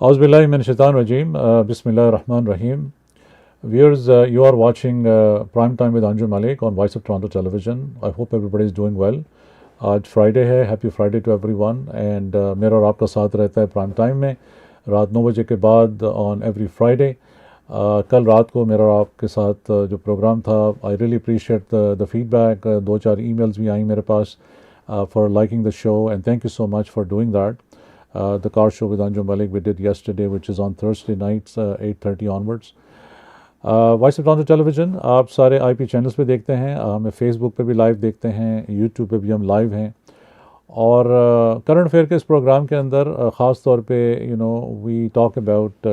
Auzubillahi min shaitan rajim. Bismillah rahman rahim. Viewers, you are watching Prime Time with Anjum Malik on Voice of Toronto Television. I hope everybody is doing well. आज Friday है, happy Friday to everyone and मेरा और आपका साथ रहता है prime time में रात 9 बजे के बाद ऑन एवरी फ्राइडे। कल रात को मेरा और आपके साथ जो प्रोग्राम था, I really appreciate the feedback. दो चार ईमेल्स भी आई मेरे पास for liking the show and thank you so much for doing that. The car show with Anjum Malik we did yesterday, which is on Thursday nights 8:30 onwards. Voice of Toronto television आप सारे IP channels पे देखते हैं, हमें Facebook पे भी live देखते हैं, यूट्यूब पे भी हम लाइव हैं। और करंट अफेयर के इस प्रोग्राम के अंदर ख़ास तौर पे we talk about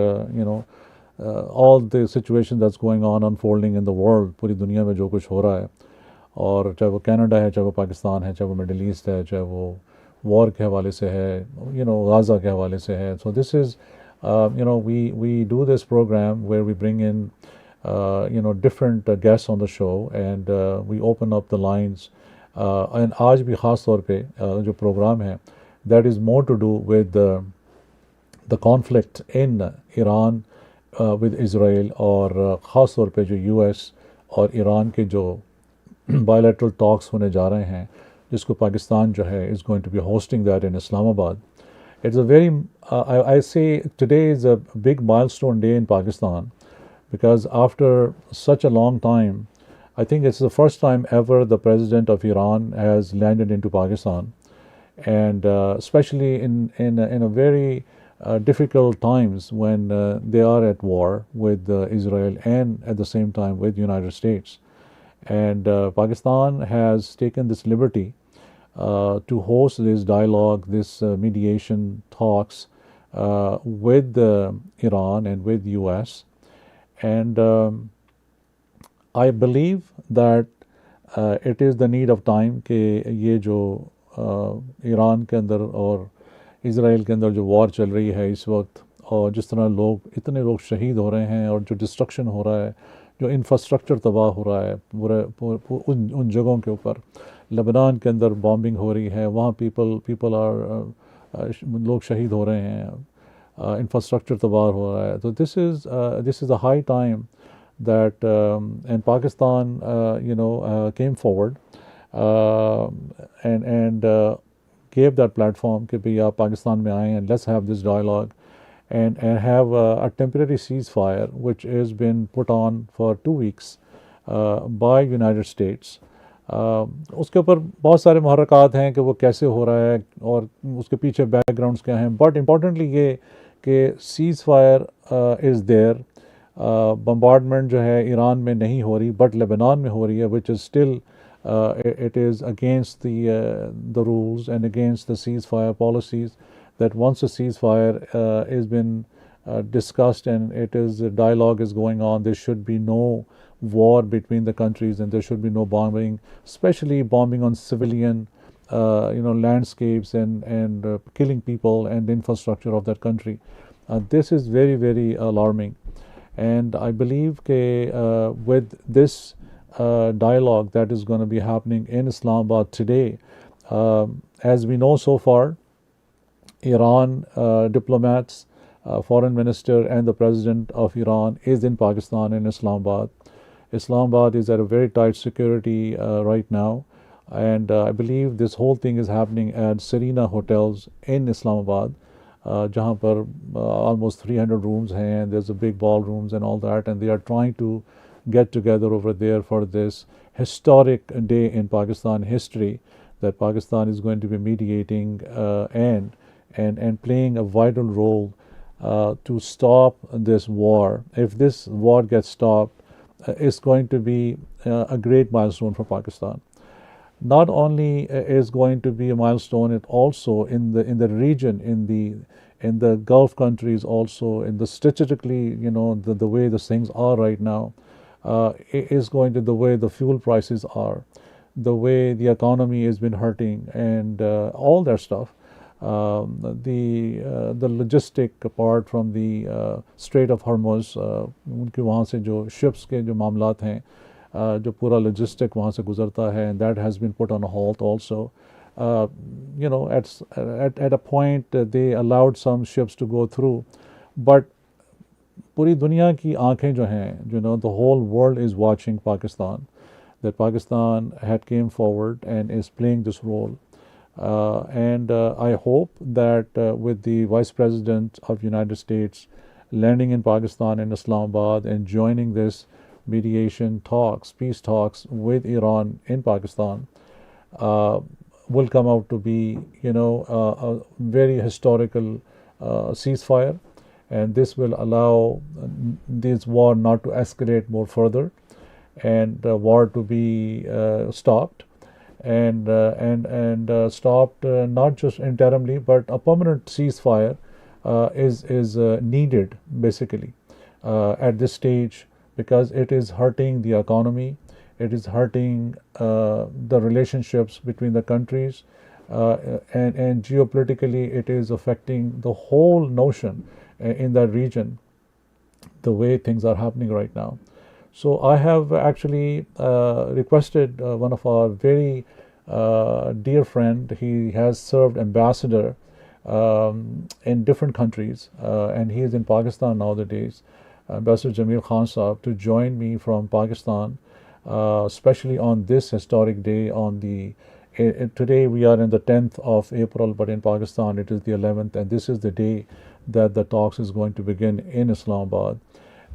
all the situation that's going on unfolding in the world. पूरी दुनिया में जो कुछ हो रहा है, और चाहे वो कनाडा है, चाहे वो पाकिस्तान है, चाहे वो मिडल ईस्ट है, चाहे वो वॉर के हवाले से है, गाज़ा के हवाले से है। So this is we do this program where we bring in different guests on the show, and we open up the lines. And आज भी ख़ास तौर पे जो प्रोग्राम है, that is more to do with the conflict in Iran with Israel, और ख़ास तौर पे जो US और ईरान के जो bilateral talks होने जा रहे हैं, जिसको पाकिस्तान जो है is going to be hosting that in Islamabad. It's a very, I say today is a big milestone day in Pakistan, because after such a long time, I think it's the first time ever the president of Iran has landed into Pakistan, and especially in a very difficult times when they are at war with Israel and at the same time with United States. And Pakistan has taken this liberty to host this dialogue, this mediation talks with Iran and with US. And I believe that it is the need of time कि ये जो Iran के अंदर और Israel के अंदर जो war चल रही है इस वक्त, और जिस तरह इतने लोग शहीद हो रहे हैं, और जो डिस्ट्रक्शन हो रहा है, जो इंफ्रास्ट्रक्चर तबाह हो रहा है उन जगहों के ऊपर, लेबनान के अंदर बॉम्बिंग हो रही है, वहाँ पीपल लोग शहीद हो रहे हैं, इंफ्रास्ट्रक्चर तबाह हो रहा है। तो this is a high time that and Pakistan came forward and gave that platform कि भाई आप पाकिस्तान में आएँ and let's have this dialogue and have a temporary ceasefire which has been put on for 2 weeks by United States. उसके ऊपर बहुत सारे मुहर्रकात हैं कि वो कैसे हो रहा है और उसके पीछे बैकग्राउंड्स क्या हैं, बट इम्पॉर्टेंटली ये कि cease fire is there. Bombardment जो है ईरान में नहीं हो रही, बट लेबनान में हो रही है, which is still it is against the rules and against the ceasefire policies, that once a ceasefire has been discussed and dialogue is going on, there should be no war between the countries, and there should be no bombing, especially bombing on civilian landscapes and killing people and infrastructure of that country. This is very, very alarming, and I believe that with this dialogue that is going to be happening in Islamabad today, as we know so far, Iran diplomats, foreign minister and the president of Iran is in Pakistan in Islamabad. Islamabad is at a very tight security right now, and I believe this whole thing is happening at Serena hotels in Islamabad, जहाँ पर almost 300 rooms हैं, and there's a big ballrooms and all that, and they are trying to get together over there for this historic day in Pakistan history, that Pakistan is going to be mediating and playing a vital role to stop this war. If this war gets stopped, it's going to be a great milestone for Pakistan. Not only is going to be a milestone, it also in the region, in the Gulf countries, also in the strategically, the way the things are right now, is going to the way the fuel prices are, the way the economy has been hurting, and all that stuff. The logistic part from the Strait of Hormuz, उनके वहाँ से जो ships के जो मामलात हैं, जो पूरा logistic वहाँ से गुजरता है, and that has been put on a halt also. uh, at a point they allowed some ships to go through, but पूरी दुनिया की आंखें जो हैं, the whole world is watching Pakistan, that Pakistan had came forward and is playing this role. And I hope that with the Vice President of United States landing in Pakistan in Islamabad and joining this mediation talks, peace talks with Iran in Pakistan, uh, will come out to be, a very historical ceasefire, and this will allow this war not to escalate more further, and war to be stopped, and stopped not just interimly, but a permanent ceasefire is needed basically at this stage, because it is hurting the economy, it is hurting the relationships between the countries, and geopolitically it is affecting the whole notion in that region, the way things are happening right now. So I have actually requested one of our very dear friend. He has served ambassador in different countries, and he is in Pakistan nowadays, Ambassador Jamil Khan Saab, to join me from Pakistan, especially on this historic day. Today we are in the 10th of April, but in Pakistan it is the 11th, and this is the day that the talks is going to begin in Islamabad.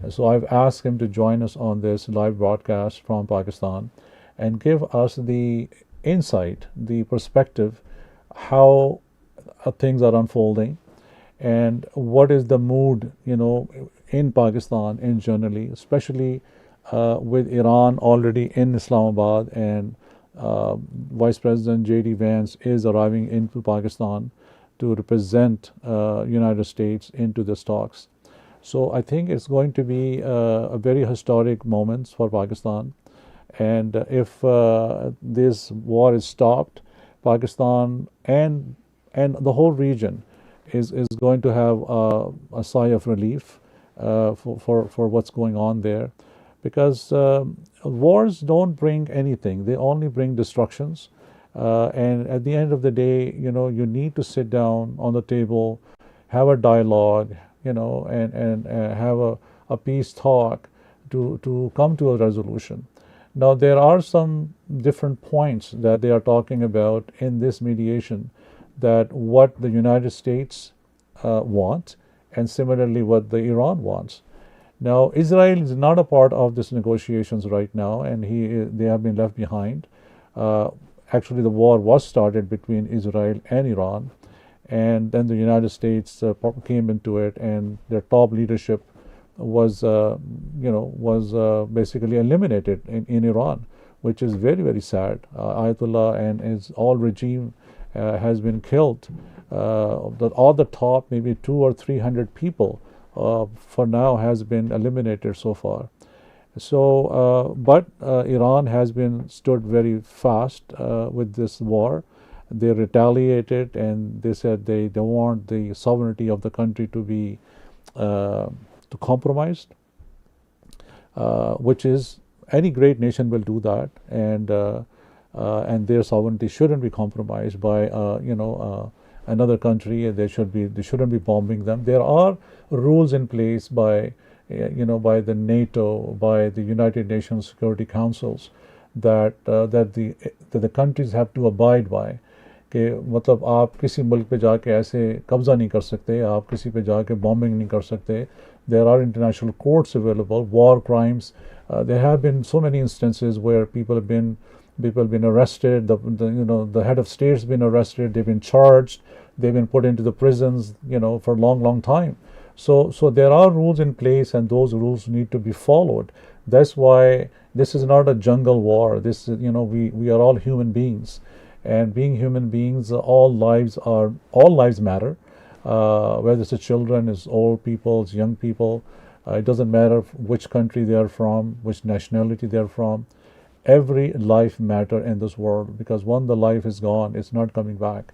So I've asked him to join us on this live broadcast from Pakistan and give us the insight, the perspective, how things are unfolding, and what is the mood, in Pakistan in generally, especially with Iran already in Islamabad, and Vice President J.D. Vance is arriving into Pakistan to represent United States into these talks. So I think it's going to be a very historic moment for Pakistan. And if this war is stopped, Pakistan and the whole region is going to have a sigh of relief for what's going on there, because wars don't bring anything; they only bring destructions. And at the end of the day, you need to sit down on the table, have a dialogue, and have a peace talk to come to a resolution. Now, there are some different points that they are talking about in this mediation, that what the United States want, and similarly what the Iran wants. Now, Israel is not a part of these negotiations right now, and they have been left behind. Actually, the war was started between Israel and Iran, and then the United States came into it, and their top leadership was basically eliminated in Iran, which is very, very sad. Ayatollah and his all regime has been killed. All the top, maybe 200 or 300 people for now has been eliminated so far. So, but Iran has been stood very fast with this war. They retaliated, and they said they don't want the sovereignty of the country to be compromised, which is, any great nation will do that, and their sovereignty shouldn't be compromised by another country. They shouldn't be bombing them. There are rules in place by the NATO, by the United Nations Security Councils, that the countries have to abide by. कि मतलब आप किसी मुल्क पे जाके ऐसे कब्ज़ा नहीं कर सकते, आप किसी पे जाके बॉम्बिंग नहीं कर सकते. There are international courts available. War crimes, there have been so many instances where people have been arrested. The head of state's been arrested. They've been charged. They've been put into the prisons, for a long, long time. So there are rules in place, and those rules need to be followed. That's why this is not a jungle war. This is, we are all human beings, and being human beings, all lives matter. Whether it's children, it's old people, it's young people. It doesn't matter which country they are from, which nationality they are from. Every life matter in this world, because once the life is gone, it's not coming back.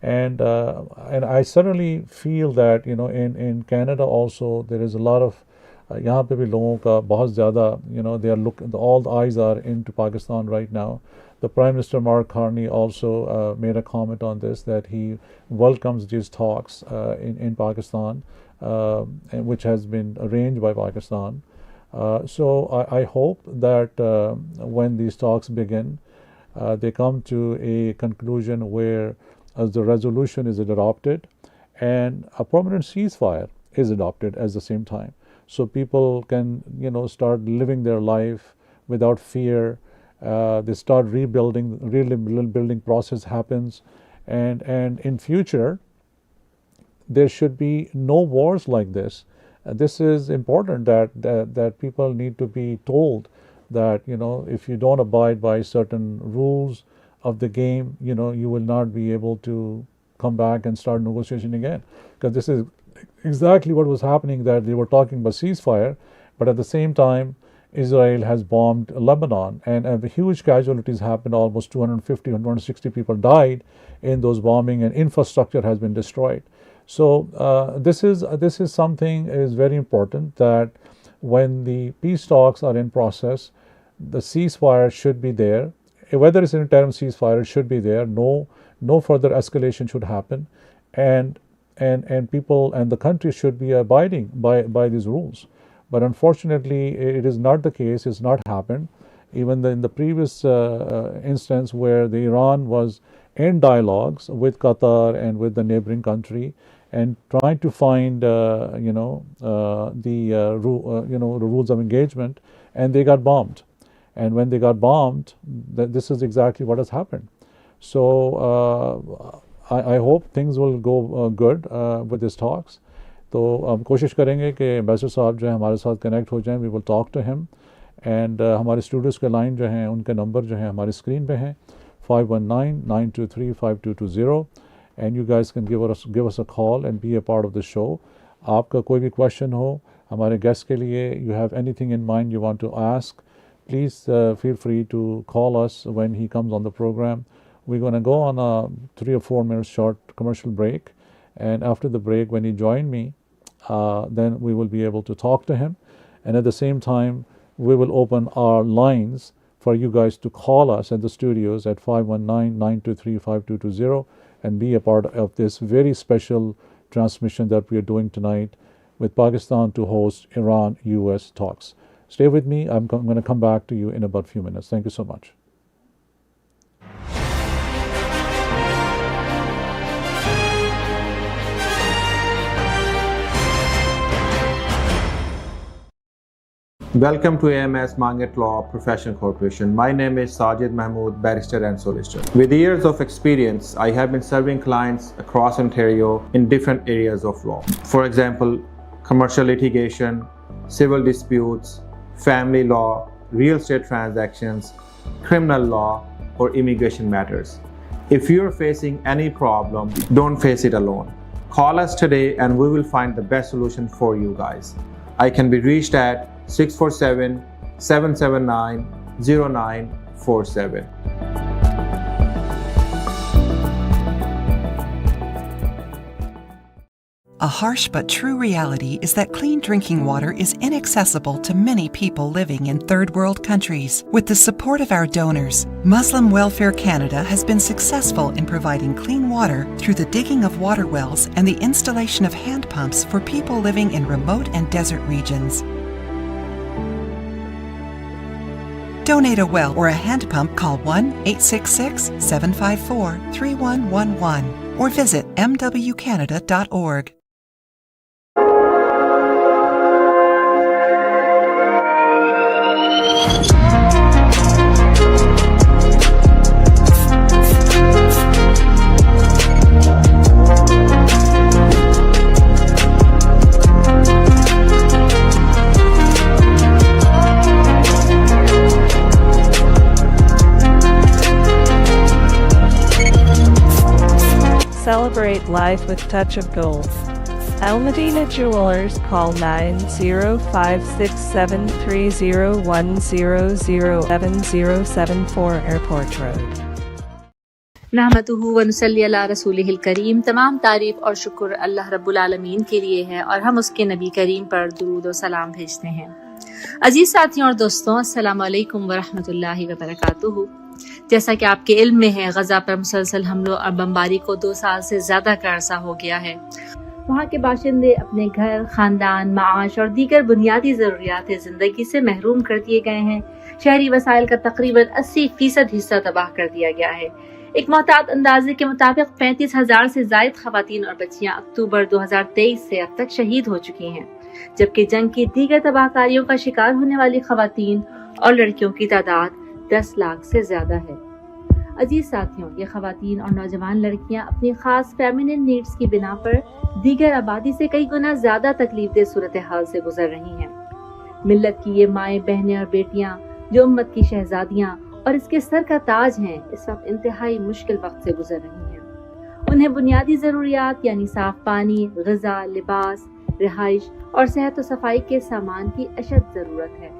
And I certainly feel that in Canada also there is a lot of यहाँ पे भी लोगों का बहुत ज़्यादा they are looking, all the eyes are into Pakistan right now. The Prime Minister Mark Carney also made a comment on this, that he welcomes these talks in Pakistan, which has been arranged by Pakistan. So I hope that when these talks begin, they come to a conclusion where the resolution is adopted and a permanent ceasefire is adopted at the same time, so people can start living their life without fear. They start rebuilding process happens, and in future there should be no wars like this. This is important, that people need to be told that if you don't abide by certain rules of the game, you will not be able to come back and start negotiation again, because this is exactly what was happening, that they were talking about ceasefire, but at the same time Israel has bombed Lebanon, and huge casualties happened. Almost 250, 160 people died in those bombing, and infrastructure has been destroyed. So this is something is very important, that when the peace talks are in process, the ceasefire should be there. Whether it's an interim ceasefire, it should be there. No further escalation should happen, and people and the country should be abiding by these rules. But unfortunately, it is not the case. It's not happened. Even in the previous instance where the Iran was in dialogues with Qatar and with the neighboring country, and trying to find the rules of engagement, and they got bombed. And when they got bombed, this is exactly what has happened. So I hope things will go good with these talks. तो हम कोशिश करेंगे कि ambassador साहब जो है हमारे साथ कनेक्ट हो जाएं. We will talk to him, and हमारे स्टूडियोज़ के लाइन जो हैं उनके नंबर जो हैं हमारी स्क्रीन पे हैं, 5199235220, and you guys can give us a call and be a part of the show. आपका कोई भी क्वेश्चन हो हमारे गेस्ट के लिए, you have anything in mind you want to ask, please feel free to call us when he comes on the program. We're going to go on a 3 or 4 minute short commercial break, and after the break, when he join me, then we will be able to talk to him, and at the same time we will open our lines for you guys to call us at the studios at 519-923-5220 and be a part of this very special transmission that we are doing tonight with Pakistan to host Iran-US talks. Stay with me. I'm going to come back to you in about a few minutes. Thank you so much. Welcome to AMS Mangat Law Professional Corporation. My name is Sajid Mahmood, barrister and solicitor. With years of experience, I have been serving clients across Ontario in different areas of law. For example, commercial litigation, civil disputes, family law, real estate transactions, criminal law, or immigration matters. If you're facing any problem, don't face it alone. Call us today and we will find the best solution for you guys. I can be reached at 647-779-0947. A harsh but true reality is that clean drinking water is inaccessible to many people living in third world countries. With the support of our donors, Muslim Welfare Canada has been successful in providing clean water through the digging of water wells and the installation of hand pumps for people living in remote and desert regions. Donate a well or a hand pump, call 1-866-754-3111 or visit mwcanada.org. Celebrate life with touch of gold. Al Medina Jewelers, call 905-67301007074 Airport Road. नहमदुहु व नुसल्ली अला रसूलिहिल करीम। तमाम तारीफ और शुक्र अल्लाह रब्बुल आलमीन के लिए है और हम उसके नबी करीम पर दुरूद और सलाम भेजते हैं। अजीज साथियों और दोस्तों, अस्सलाम वालेकुम व रहमतुल्लाहि व बरकातुहू। جیسا کہ آپ کے علم میں ہے، غزہ پر مسلسل حملوں اور بمباری کو 2 سال سے زیادہ کا عرصہ ہو گیا ہے۔ وہاں کے باشندے اپنے گھر، خاندان، معاش اور دیگر بنیادی ضروریات زندگی سے محروم کر دیے گئے ہیں۔ شہری وسائل کا تقریباً 80% حصہ تباہ کر دیا گیا ہے۔ ایک محتاط اندازے کے مطابق 35,000 سے زائد خواتین اور بچیاں اکتوبر 2023 سے اب تک شہید ہو چکی ہیں، جبکہ جنگ کی دیگر تباہ کاریوں کا شکار ہونے والی خواتین اور لڑکیوں کی تعداد 10 لاکھ سے زیادہ ہے۔ عزیز ساتھیوں، یہ خواتین اور نوجوان لڑکیاں اپنی خاص فیمینن نیڈز کی بنا پر دیگر آبادی سے کئی گنا زیادہ تکلیف دہ صورتحال سے گزر رہی ہیں۔ ملت کی یہ مائیں، بہنیں اور بیٹیاں جو امت کی شہزادیاں اور اس کے سر کا تاج ہیں، اس وقت انتہائی مشکل وقت سے گزر رہی ہیں۔ انہیں بنیادی ضروریات یعنی صاف پانی، غذا، لباس، رہائش اور صحت و صفائی کے سامان کی اشد ضرورت ہے۔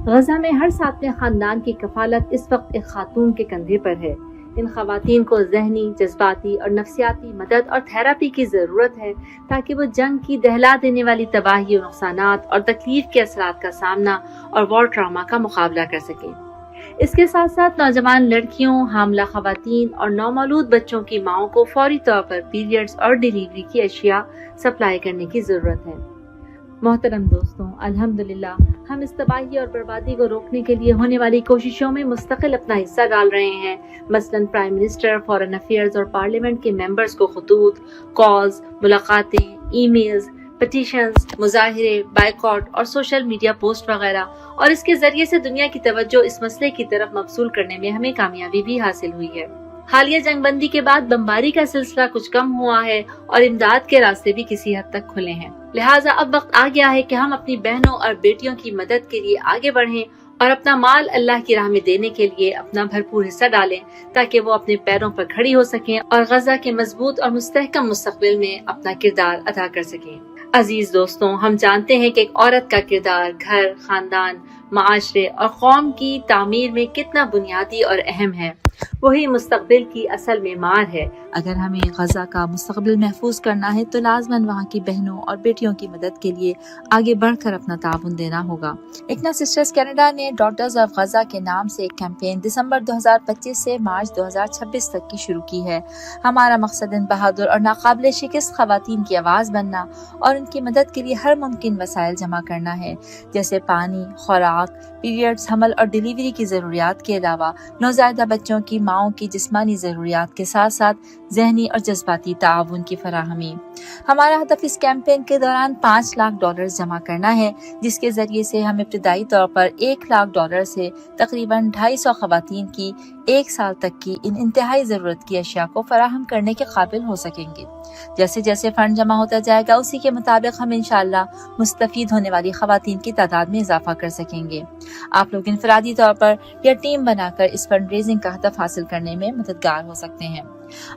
غزہ میں ہر 7ویں خاندان کی کفالت اس وقت ایک خاتون کے کندھے پر ہے۔ ان خواتین کو ذہنی، جذباتی اور نفسیاتی مدد اور تھراپی کی ضرورت ہے تاکہ وہ جنگ کی دہلا دینے والی تباہی و نقصانات اور تکلیف کے اثرات کا سامنا اور وار ٹراما کا مقابلہ کر سکیں۔ اس کے ساتھ ساتھ نوجوان لڑکیوں، حاملہ خواتین اور نومولود بچوں کی ماؤں کو فوری طور پر پیریڈز اور ڈیلیوری کی اشیاء سپلائی کرنے کی ضرورت ہے۔ محترم دوستوں، الحمدللہ ہم اس تباہی اور بربادی کو روکنے کے لیے ہونے والی کوششوں میں مستقل اپنا حصہ ڈال رہے ہیں۔ مثلاً پرائم منسٹر، فارن افیئرز اور پارلیمنٹ کے ممبرز کو خطوط، کالز، ملاقاتیں، ای میلز، پٹیشنز، مظاہرے، بائیکاٹ اور سوشل میڈیا پوسٹ وغیرہ، اور اس کے ذریعے سے دنیا کی توجہ اس مسئلے کی طرف مبذول کرنے میں ہمیں کامیابی بھی حاصل ہوئی ہے۔ حالیہ جنگ بندی کے بعد بمباری کا سلسلہ کچھ کم ہوا ہے اور امداد کے راستے بھی کسی حد تک کھلے ہیں۔ لہٰذا اب وقت آ گیا ہے کہ ہم اپنی بہنوں اور بیٹیوں کی مدد کے لیے آگے بڑھیں اور اپنا مال اللہ کی راہ میں دینے کے لیے اپنا بھرپور حصہ ڈالیں تاکہ وہ اپنے پیروں پر کھڑی ہو سکیں اور غزہ کے مضبوط اور مستحکم مستقبل میں اپنا کردار ادا کر سکیں۔ عزیز دوستوں، ہم جانتے ہیں کہ ایک عورت کا کردار گھر، خاندان، معاشرے اور قوم کی تعمیر میں کتنا بنیادی اور اہم ہے۔ وہی مستقبل کی اصل معمار ہے۔ اگر ہمیں غزہ کا مستقبل محفوظ کرنا ہے تو لازماً وہاں کی بہنوں اور بیٹیوں کی مدد کے لیے آگے بڑھ کر اپنا تعاون دینا ہوگا۔ ایکنا سسٹرز کینیڈا نے ڈاٹرز آف غزہ کے نام سے ایک کیمپین دسمبر 2025 سے مارچ 2026 تک کی شروع کی ہے۔ ہمارا مقصد ان بہادر اور ناقابل شکست خواتین کی آواز بننا اور ان کی مدد کے لیے ہر ممکن وسائل جمع کرنا ہے، جیسے پانی، خوراک، پیریڈز، حمل اور ڈیلیوری کی ضروریات کے علاوہ نوزائیدہ بچوں کی ماؤں کی جسمانی ضروریات کے ساتھ ساتھ ذہنی اور جذباتی تعاون کی فراہمی۔ ہمارا ہدف اس کیمپین کے دوران $5 لاکھ جمع کرنا ہے، جس کے ذریعے سے ہم ابتدائی طور پر $1 لاکھ سے تقریباً 250 خواتین کی 1 سال تک کی ان انتہائی ضرورت کی اشیاء کو فراہم کرنے کے قابل ہو سکیں گے۔ جیسے جیسے فنڈ جمع ہوتا جائے گا، اسی کے مطابق ہم انشاءاللہ مستفید ہونے والی خواتین کی تعداد میں اضافہ کر سکیں گے۔ آپ لوگ انفرادی طور پر یا ٹیم بنا کر اس فنڈ ریزنگ کا ہدف حاصل کرنے میں مددگار ہو سکتے ہیں۔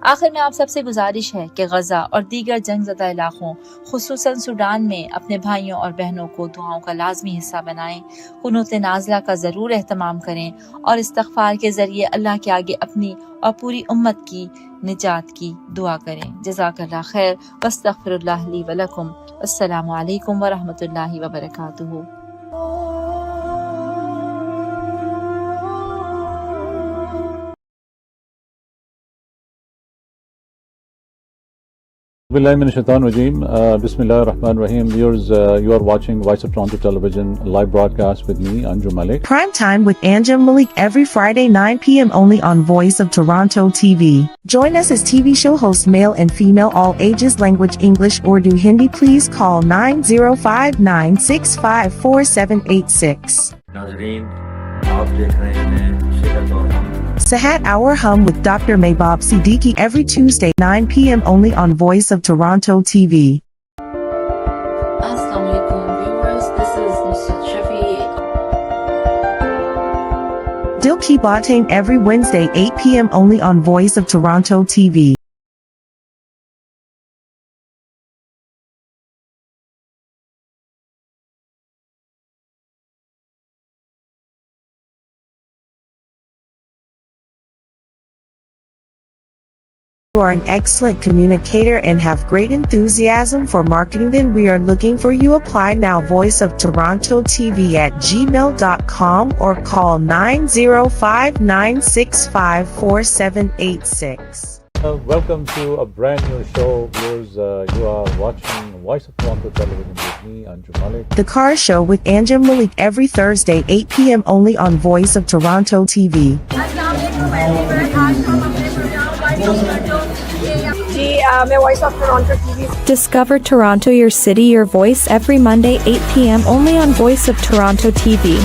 آخر میں آپ سب سے گزارش ہے کہ غزہ اور دیگر جنگ زدہ علاقوں خصوصاً سوڈان میں اپنے بھائیوں اور بہنوں کو دعاؤں کا لازمی حصہ بنائیں، قنوت نازلہ کا ضرور اہتمام کریں اور استغفار کے ذریعے اللہ کے آگے اپنی اور پوری امت کی نجات کی دعا کریں۔ جزاک اللہ خیر، واستغفر اللہ لی ولکم۔ السلام علیکم ورحمۃ اللہ وبرکاتہ۔ Billahi minash shaitanir rajeem. Bismillahir Rahmanir Rahim. Viewers, you are watching Voice of Toronto Television live broadcast with me, Anjum Malik. Prime Time with Anjum Malik every Friday 9 p.m. only on Voice of Toronto TV. Join us as TV show hosts male and female all ages, language English, Urdu, Hindi. Please call 9059654786. नाज़रीन, आप देख रहे हैं सेहत और हम। Sehat Hour Hum with Dr. Maybab Siddiqui every Tuesday 9 p.m. only on Voice of Toronto TV. Assalamu alaikum viewers, this is Mr. Shafi. Dil Ki Batain every Wednesday 8 p.m. only on Voice of Toronto TV. are an excellent communicator and have great enthusiasm for marketing, then we are looking for you. Apply now. Voice of Toronto TV at gmail.com or call 905-965-4786. Welcome to a brand new show, viewers. You are watching Voice of Toronto Television with me, Anjum Malik. The Car Show with Anjum Malik every Thursday 8 p.m. only on Voice of Toronto TV. Voice of Toronto TV. Discover Toronto, your city, your voice every Monday 8 p.m. only on Voice of Toronto TV.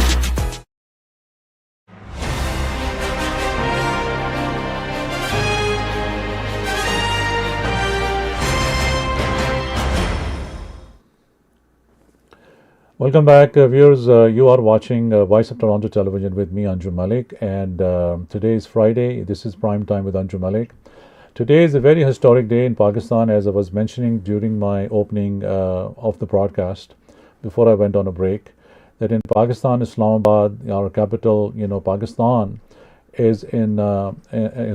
Welcome back, viewers. You are watching Voice of Toronto Television with me, Anjum Malik, and today is Friday. This is Prime Time with Anjum Malik. Today is a very historic day in Pakistan, as I was mentioning during my opening of the broadcast before I went on a break, that in Pakistan, Islamabad, our capital, Pakistan, is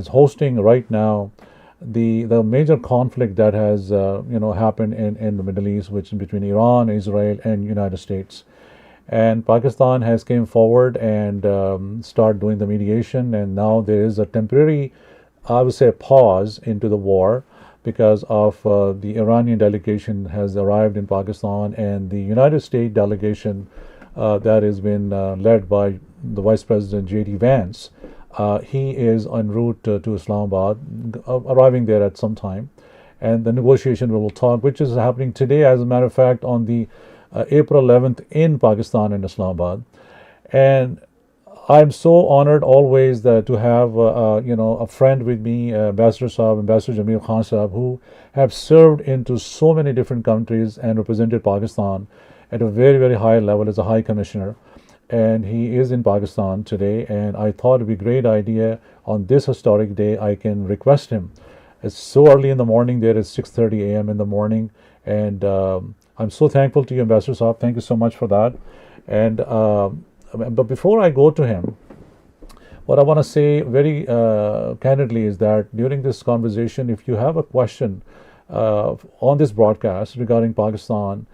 hosting right now the major conflict that has happened in the Middle East, which is between Iran, Israel, and United States. And Pakistan has came forward and start doing the mediation, and now there is a temporary, I would say, pause into the war because of the Iranian delegation has arrived in Pakistan, and the United States delegation that has been led by the Vice President J.D. Vance. He is en route to Islamabad, arriving there at some time, and the negotiation we will talk, which is happening today, as a matter of fact, on the April 11th in Pakistan in Islamabad. And I'm so honored always to have a friend with me, Ambassador Jamil Khan Sahab, who have served into so many different countries and represented Pakistan at a very, very high level as a High Commissioner. And he is in Pakistan today, and I thought it would be a great idea on this historic day I can request him. It's so early in the morning there, it's 6:30 a.m. in the morning, and I'm so thankful to you, Ambassador Saab. Thank you so much for that. And but before I go to him, what I want to say very candidly is that during this conversation, if you have a question on this broadcast regarding Pakistan,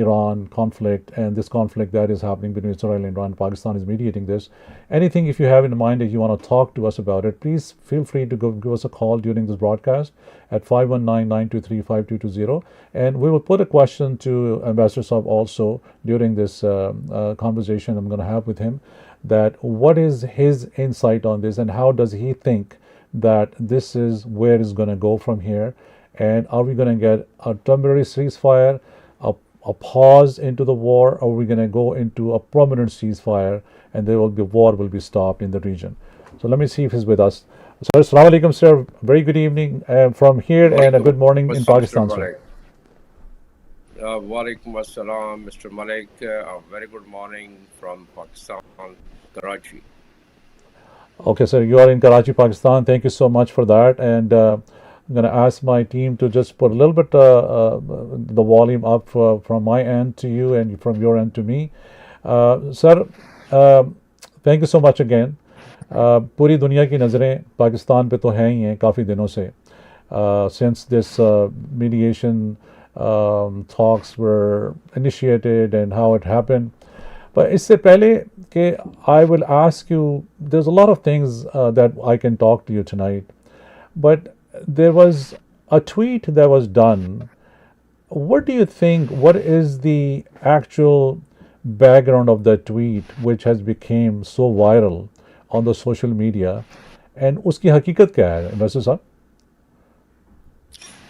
Iran conflict, and this conflict that is happening between Israel and Iran, Pakistan is mediating this. Anything if you have in mind that you want to talk to us about it, please feel free to give us a call during this broadcast at 519-923-5220, and we will put a question to Ambassador Saab also during this conversation I'm going to have with him, that what is his insight on this and how does he think that this is where it's going to go from here, and are we going to get a temporary ceasefire, a pause into the war, or are we going to go into a permanent ceasefire and the war will be stopped in the region? So let me see if he's with us. Sir, Assalamu alaikum, sir. Very good evening from here, and a good morning in Pakistan, sir. Walaikum assalam, Mr. Malik. A very good morning from Pakistan, Karachi. Okay, sir, you are in Karachi, Pakistan. Thank you so much for that. And I'm going to ask my team to just put a little bit the volume up from my end to you and from your end to me. Sir, thank you so much again. पूरी दुनिया की नज़रें पाकिस्तान पे तो हैं ही हैं काफ़ी दिनों से, since this mediation talks were initiated and how it happened. But इससे पहले कि I will ask you, there's a lot of things that I can talk to you tonight, but there was a tweet that was done. What do you think, what is the actual background of that tweet which has become so viral on the social media, and उसकी हकीकत क्या है, Ambassador साहब?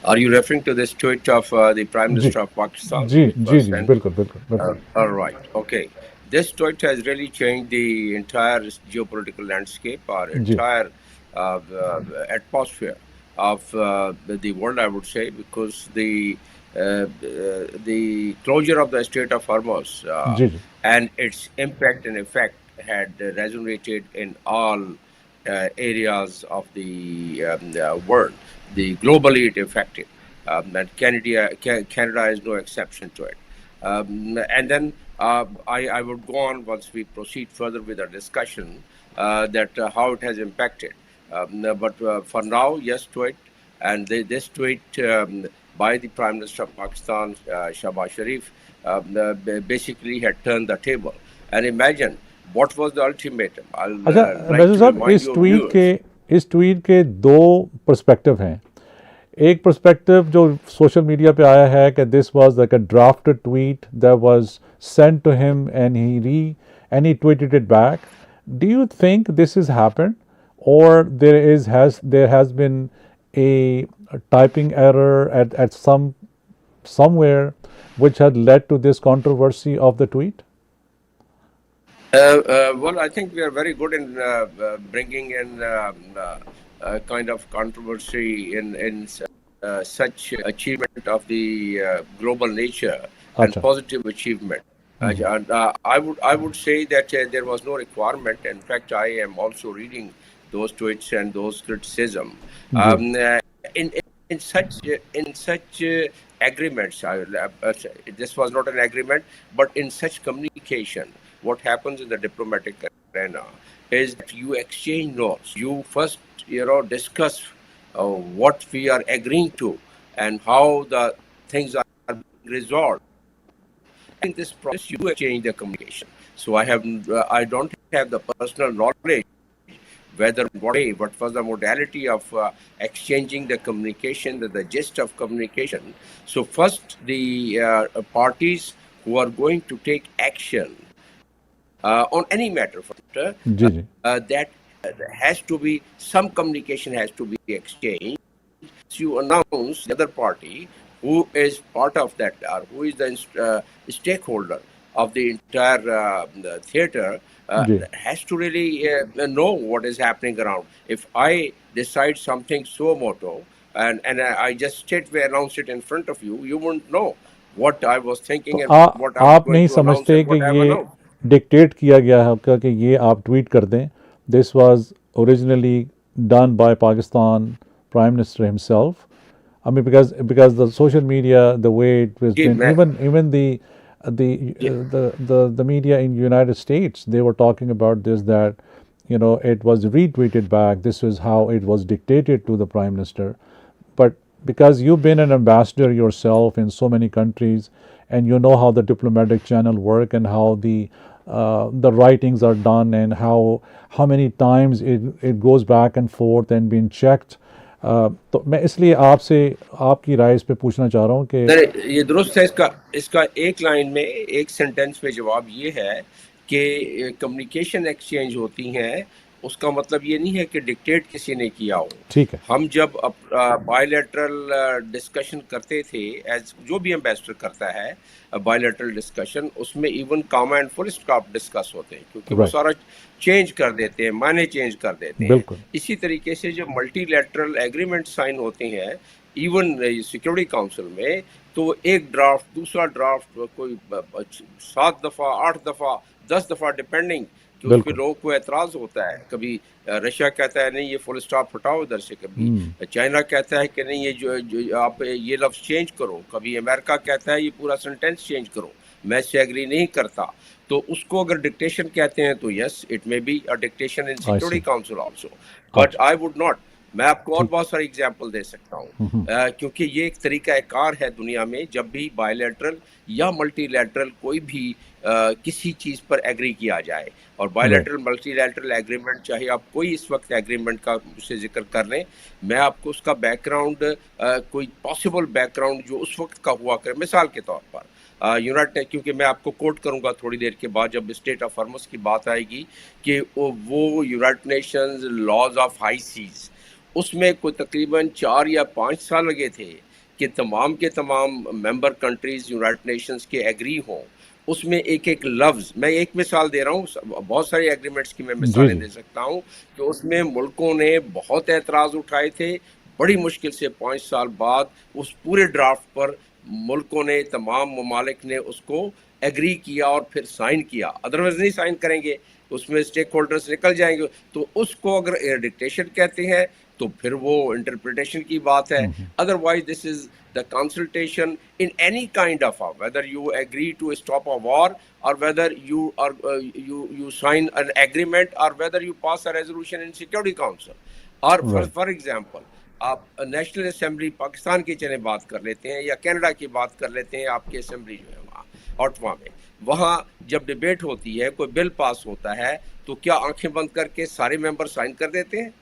Are you referring to this tweet of the Prime Minister of Pakistan? जी, बिल्कुल. All right, okay. This tweet has really changed the entire geopolitical landscape or entire atmosphere of the world, I would say, because the closure of the Strait of Hormuz and its impact and effect had resonated in all areas of the world. Globally it affected, and Canada is no exception to it. And then I would go on once we proceed further with our discussion that how it has impacted. But for now, yes, to it, And this tweet by the Prime Minister of Pakistan, Shahbaz Sharif, basically had turned the table. And imagine what was the ultimatum. I'll अच्छा like वैसे to साहब remind you of viewers. इस tweet के दो perspective हैं. एक perspective जो social media पे आया है कि this was like a drafted tweet that was sent to him and he tweeted it back. Do you think this is happened or there has been a typing error at somewhere which had led to this controversy of the tweet? Well, I think we are very good in bringing in kind of controversy in such achievement of the global nature and positive achievement. And I would say that there was no requirement. In fact, I am also reading those tweets and those criticism. In such agreements, this was not an agreement, but in such communication, what happens in the diplomatic arena is that you exchange notes. You first, discuss what we are agreeing to and how the things are resolved. In this process, you exchange the communication. So I don't have the personal knowledge what was the modality of exchanging the communication, the gist of communication. So first, the parties who are going to take action on any matter, that has to be, some communication has to be exchanged. You announce the other party who is part of that, or who is the stakeholder of the entire theater, has to really know what is happening around. If I decide something suo moto and I just straightway announce it in front of you, you won't know what I was thinking and what I was going to announce and what I have announced. Dictate किया गया है आपका कि ये आप tweet कर दें. This was originally done by Pakistan prime minister himself. I mean, because the social media, the way it was been, even the media in United States, they were talking about this, that it was retweeted back. This is how it was dictated to the Prime Minister. But because you've been an ambassador yourself in so many countries, and you know how the diplomatic channel work and how the writings are done and how many times it goes back and forth and being checked. तो मैं इसलिए आपसे आपकी राय इस पे पूछना चाह रहा हूँ कि ये दुरुस्त है. इसका एक लाइन में, एक सेंटेंस में जवाब ये है कि कम्युनिकेशन एक्सचेंज होती हैं, उसका मतलब ये नहीं है कि डिक्टेट किसी ने किया हो. ठीक है. हम जब बायलैटरल डिस्कशन करते थे, एज जो भी एम्बेसडर करता है बायलैटरल डिस्कशन, उसमें even comma and full stop discuss होते हैं, क्योंकि वो सारा चेंज कर देते हैं, मायने चेंज कर देते हैं. इसी तरीके से जब मल्टीलैटरल एग्रीमेंट साइन होते हैं इवन सिक्योरिटी काउंसिल में, तो एक ड्राफ्ट दूसरा ड्राफ्ट कोई 7 दफ़ा 8 दफ़ा 10 दफ़ा डिपेंडिंग, उस पर लोगों को एतराज होता है. कभी रशिया कहता है नहीं ये फुल स्टॉप हटाओ इधर से, कभी चाइना कहता है कि नहीं ये जो आप ये लफ्ज़ चेंज करो, कभी अमेरिका कहता है ये पूरा सेंटेंस चेंज करो, मैं इससे एग्री नहीं करता. तो उसको अगर डिक्टेशन कहते हैं तो yes, it may be a dictation in security council also, but I would not. मैं आपको और बहुत सारे एग्जाम्पल दे सकता हूँ, क्योंकि ये एक तरीका कार है दुनिया में, जब भी बायलैटरल या मल्टीलैटरल कोई भी किसी चीज़ पर एग्री किया जाए. और बायलैटरल मल्टीलैटरल एग्रीमेंट, चाहे आप कोई इस वक्त एग्रीमेंट का मुझसे जिक्र कर लें, मैं आपको उसका बैकग्राउंड, कोई पॉसिबल बैकग्राउंड जो उस वक्त का हुआ करे, मिसाल के तौर पर यूनाइटेड, क्योंकि मैं आपको कोट करूंगा थोड़ी देर के बाद जब स्टेट ऑफ हॉर्मुज़ की बात आएगी, कि वो United Nations laws of high seas, उसमें कोई तकरीबन 4 या 5 साल लगे थे कि तमाम के तमाम मेंबर कंट्रीज़ यूनाइटेड नेशंस के एग्री हों. उसमें एक एक लफ्ज़, मैं एक मिसाल दे रहा हूँ, बहुत सारे एग्रीमेंट्स की मैं मिसालें दे सकता हूँ, कि उसमें मुल्कों ने बहुत एतराज़ उठाए थे. बड़ी मुश्किल से 5 साल बाद उस पूरे ड्राफ्ट पर मुल्कों ने, तमाम ममालिक ने उसको एग्री किया और फिर साइन किया. अदरवाइज नहीं साइन करेंगे, उसमें स्टेक होल्डर्स निकल जाएंगे. तो उसको अगर डिक्टेशन कहते हैं तो फिर वो इंटरप्रिटेशन की बात है. Otherwise this is the consultation in any kind of whether you agree to stop a war, or whether you sign an agreement, or whether you pass a resolution in Security Council, or for example, आप national assembly Pakistan की चले बात कर लेते हैं या Canada की बात कर लेते हैं, आपकी असेंबली जो है वहाँ ऑटवा में, वहाँ जब डिबेट होती है, कोई बिल पास होता है, तो क्या आंखें बंद करके सारे मेंबर साइन कर देते हैं?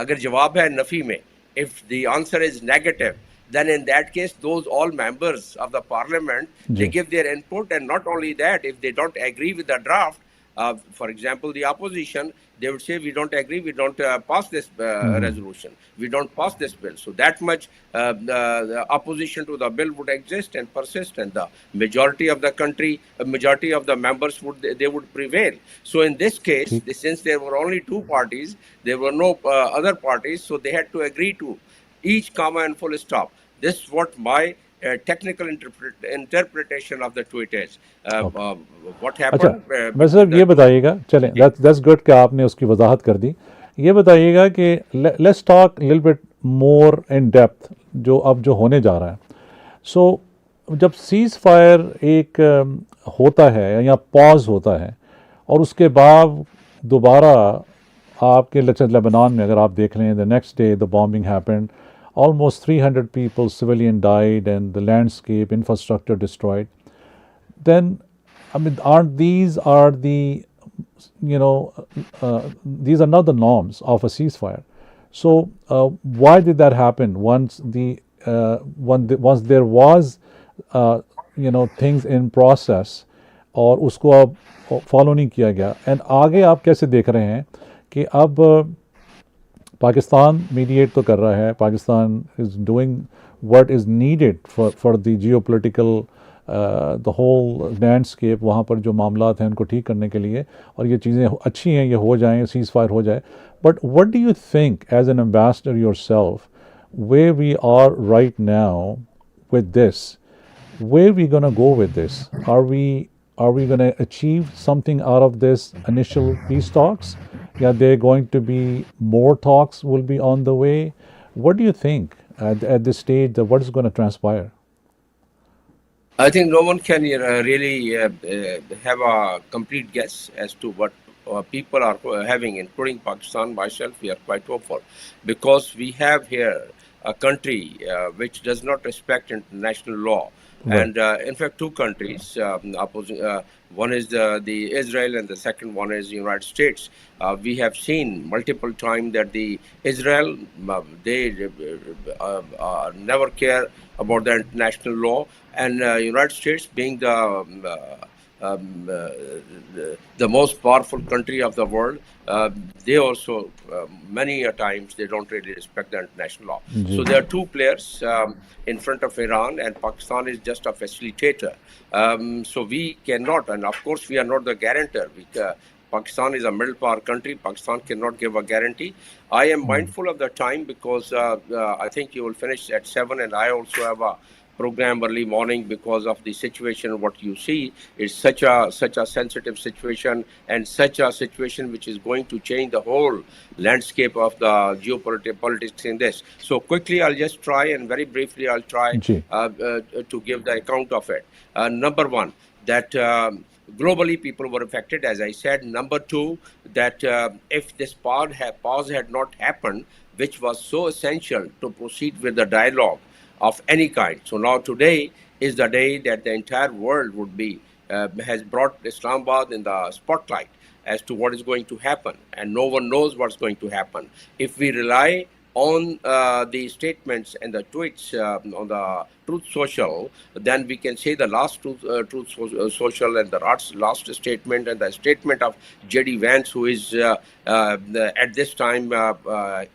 अगर जवाब है नफी में, if the answer is negative, then in that case those all members of the parliament, they give their input, and not only that, if they don't agree with the draft, for example the opposition, they would say we don't agree, we don't pass this resolution, we don't pass this bill. So that much the opposition to the bill would exist and persist, and the majority of the country, majority of the members would, they would prevail. So in this case, since there were only two parties, there were no other parties, so they had to agree to each comma and full stop. This is what my technical interpretation of the tweet is. What happened? अच्छा, मैं सिर्फ ये बताइएगा, चलें, that's good कि आपने उसकी वजाहत कर दी। ये बताइएगा कि let's talk a little bit more in depth जो अब जो होने जा रहा है। So जब सीज़ फायर एक होता है या पॉज होता है और उसके बाद दोबारा आपके लेबनान में अगर आप देख लें, the next day the bombing happened, almost 300 people, civilian died, and the landscape, infrastructure destroyed. Then, I mean, these are the, these are not the norms of a ceasefire. So, why did that happen once once there was, things in process, और उसको अब follow नहीं किया गया, and आगे आप कैसे देख रहे हैं कि अब पाकिस्तान मीडिएट तो कर रहा है, Pakistan is doing what is needed for the geopolitical the whole landscape, वहाँ पर जो मामलात हैं उनको ठीक करने के लिए, और ये चीज़ें अच्छी हैं, ये हो जाएं, सीज़ फायर हो जाए। But what do you think as an ambassador yourself, where we are right now with this, where we going to go with this? Are we going to achieve something out of this initial peace talks? Yeah, there going to be more talks will be on the way. What do you think at this stage, that what is going to transpire? I think no one can really have a complete guess as to what people are having, including Pakistan, myself. We are quite hopeful because we have here a country which does not respect international law. Right. And in fact, two countries opposing. One is the Israel, and the second one is the United States. We have seen multiple times that the Israel, they never care about the international law, and United States, being the most powerful country of the world, they also many a times they don't really respect the international law. So there are two players in front of Iran, and Pakistan is just a facilitator. So we cannot, and of course we are not the guarantor. Pakistan is a middle power country. Pakistan cannot give a guarantee. I am mindful of the time because I think you will finish at 7, and I also have a program early morning because of the situation. What you see is such a sensitive situation, and such a situation which is going to change the whole landscape of the geopolitics in this. So quickly, I'll just try, and very briefly, I'll try to give the account of it. Number one, that globally people were affected, as I said. Number two, that if this pause had not happened, which was so essential to proceed with the dialogue of any kind. So now today is the day that the entire world would be, has brought Islamabad in the spotlight as to what is going to happen, and no one knows what's going to happen. If we rely on the statements and the tweets on the Truth Social, then we can say the last Truth Social and the last statement and the statement of J.D. Vance, who is at this time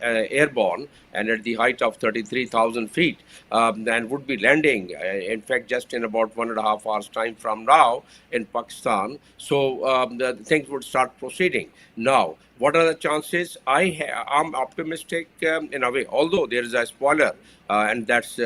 airborne and at the height of 33,000 feet, and would be landing, in fact, just in about 1.5 hours time from now in Pakistan. So the things would start proceeding. Now, what are the chances? I'm optimistic in a way, although there is a spoiler, and that's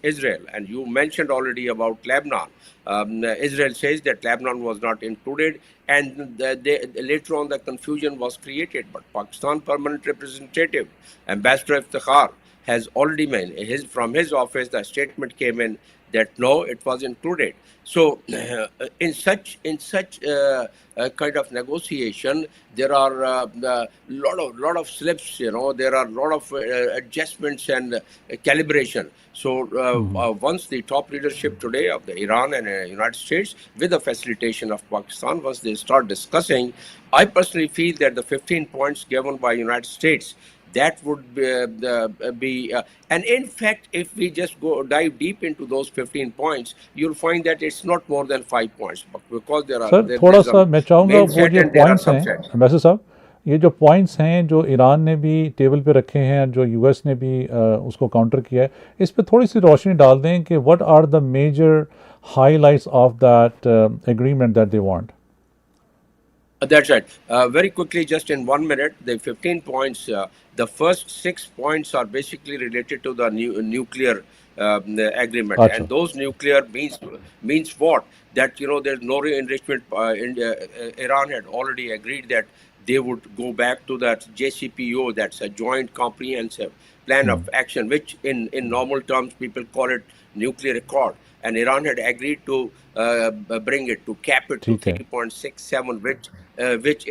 Israel. And you mentioned already about Lebanon. Israel says that Lebanon was not included, and later on the confusion was created. But Pakistan permanent representative, Ambassador Iftikhar, has already made from his office, the statement came in that no, it was included. So in such kind of negotiation, there are lot of slips. There are lot of adjustments and calibration. So once the top leadership today of the Iran and United States, with the facilitation of Pakistan, once they start discussing, I personally feel that the 15 points given by United States, that would be and in fact, if we just dive deep into those 15 points, you'll find that it's not more than 5 points, because there are سر تھوڑا سا میں چاہوں گا وہ جو points ہیں ambassador صاحب، یہ جو پوائنٹس ہیں جو ایران نے بھی ٹیبل پہ رکھے ہیں، جو یو ایس نے بھی اس کو کاؤنٹر کیا ہے، اس پہ تھوڑی سی روشنی ڈال دیں کہ what are the major highlights of that agreement that they want. That's right. Very quickly, just in 1 minute, the 15 points, the first 6 points are basically related to the nuclear agreement. Achha. And those nuclear means what? That, there's no enrichment. Iran had already agreed that they would go back to that JCPO, that's a joint comprehensive plan of action, which in normal terms, people call it nuclear accord. And Iran had agreed to bring it, to cap it to 3.67, which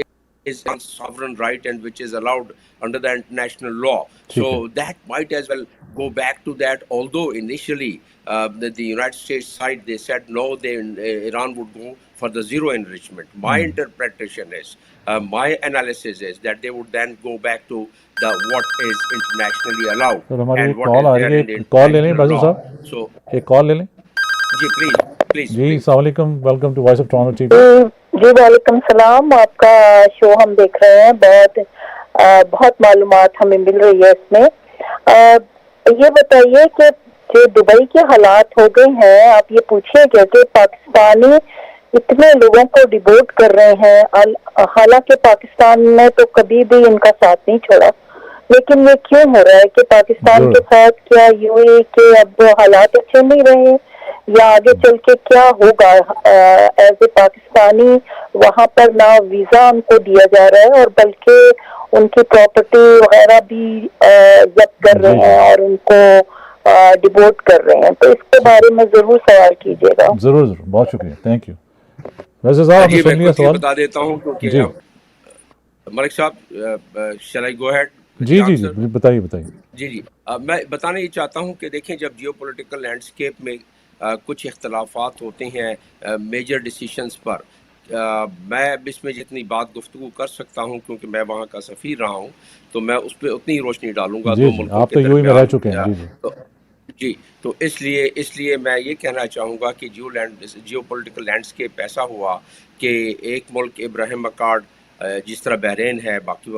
is a sovereign right and which is allowed under the international law. So that might as well go back to that. Although initially the United States side, they said no, Iran would go for the zero enrichment. My interpretation is, my analysis is that they would then go back to what is internationally allowed. So, and what is there in the international law. So, ایک کال لے لیں جی please. جی السلام علیکم، welcome to Voice of Toronto T V. جی وعلیکم السلام. آپ کا شو ہم دیکھ رہے ہیں، بہت معلومات ہمیں مل رہی ہے اس میں. یہ بتائیے کہ جو دبئی کے حالات ہو گئے ہیں، آپ یہ پوچھیں کہ پاکستانی اتنے لوگوں کو ڈیپورٹ کر رہے ہیں، حالانکہ پاکستان نے تو کبھی بھی ان کا ساتھ نہیں چھوڑا، لیکن یہ کیوں ہو رہا ہے کہ پاکستان کے ساتھ کیا یوں ہی کہ اب حالات اچھے نہیں رہے، یا آگے چل کے کیا ہوگا؟ ایز اے پاکستانی وہاں پر نہ ویزا ان کو دیا جا رہا ہے، اور بلکہ ان کی پراپرٹی وغیرہ بھی ضبط کر رہے ہیں اور ان کو ڈیپورٹ کر رہے ہیں. تو اس کے بارے میں ضرور سوال کیجیے گا. ضرور ضرور، بہت شکریہ، تھینک یو. ویسے صاحب میں بتا دیتا ہوں کیونکہ ملک صاحب شل آئی گو ہیڈ؟ جی جی جی بتائیے. جی میں بتانا یہ چاہتا ہوں کہ دیکھیں، جب جیو پولیٹیکل لینڈسکیپ میں کچھ اختلافات ہوتے ہیں میجر ڈیسیشنز پر، میں اس میں جتنی بات گفتگو کر سکتا ہوں کیونکہ میں وہاں کا سفیر رہا ہوں، تو میں اس پہ اتنی روشنی ڈالوں گا. دو ملکوں آپ تو یو اے میں رہ چکے ہیں. جی تو اس لیے میں یہ کہنا چاہوں گا کہ جیو پولیٹیکل لینڈسکیپ ایسا ہوا کہ ایک ملک ابراہیم اکارڈ، جس طرح بحرین ہے، باقی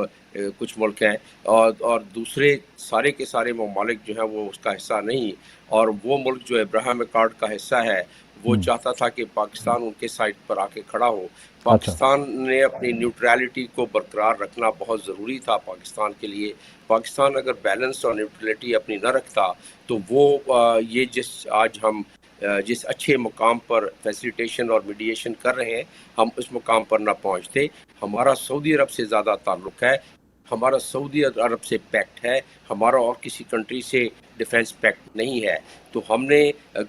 کچھ ملک ہیں، اور دوسرے سارے کے سارے ممالک جو ہیں وہ اس کا حصہ نہیں، اور وہ ملک جو ابراہیم اکارڈ کا حصہ ہے وہ چاہتا تھا کہ پاکستان ان کے سائڈ پر آ کے کھڑا ہو. پاکستان نے اپنی نیوٹرلٹی کو برقرار رکھنا بہت ضروری تھا پاکستان کے لیے. پاکستان اگر بیلنس اور نیوٹرلٹی اپنی نہ رکھتا تو وہ یہ آج ہم جس اچھے مقام پر فیسیلیٹیشن اور میڈیشن کر رہے ہیں، ہم اس مقام پر نہ پہنچتے. ہمارا سعودی عرب سے زیادہ تعلق ہے، ہمارا سعودی عرب سے پیکٹ ہے، ہمارا اور کسی کنٹری سے ڈیفنس پیکٹ نہیں ہے. تو ہم نے